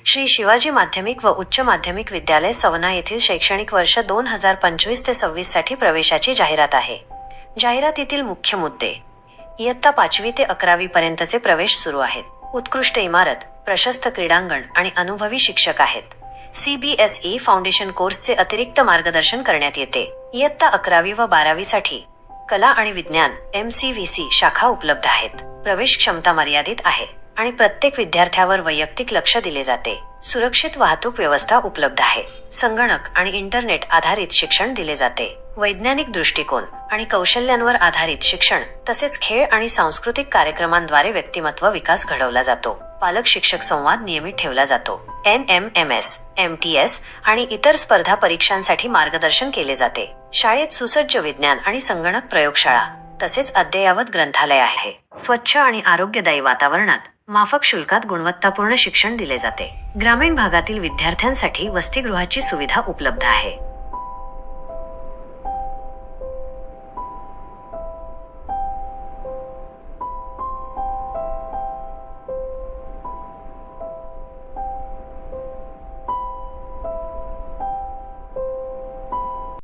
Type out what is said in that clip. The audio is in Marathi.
श्री शिवाजी माध्यमिक व उच्च माध्यमिक विद्यालय सवना येथील शैक्षणिक वर्ष 2025 ते 26 साठी प्रवेशाची जाहिरात आहे. जाहिरातीतील मुख्य मुद्दे: इयत्ता 5वी ते 11वी पर्यंतचे प्रवेश सुरू आहेत. उत्कृष्ट इमारत, प्रशस्त क्रीडांगण आणि अनुभवी शिक्षक आहेत. CBSE फाउंडेशन कोर्सचे अतिरिक्त मार्गदर्शन करण्यात येते. इयत्ता 11वी व 12वी साठी कला आणि विज्ञान MCVC शाखा उपलब्ध आहेत. प्रवेश क्षमता मर्यादित आहे आणि प्रत्येक विद्यार्थ्यावर वैयक्तिक लक्ष दिले जाते. सुरक्षित वाहतूक व्यवस्था उपलब्ध आहे. संगणक आणि इंटरनेट आधारित शिक्षण दिले जाते. वैज्ञानिक दृष्टिकोन आणि कौशल्यांवर आधारित शिक्षण तसेच खेळ आणि सांस्कृतिक कार्यक्रमांद्वारे व्यक्तिमत्व विकास घडवला जातो. पालक शिक्षक संवाद नियमित ठेवला जातो. NMMS, MTS आणि इतर स्पर्धा परीक्षांसाठी मार्गदर्शन केले जाते. शाळेत सुसज्ज विज्ञान आणि संगणक प्रयोगशाळा तसेच अद्ययावत ग्रंथालय आहे. स्वच्छ आणि आरोग्यदायी वातावरणात माफक शुल्कात गुणवत्तापूर्ण शिक्षण दिले जाते. ग्रामीण भागातील विद्यार्थ्यांसाठी वसतिगृहाची सुविधा उपलब्ध आहे.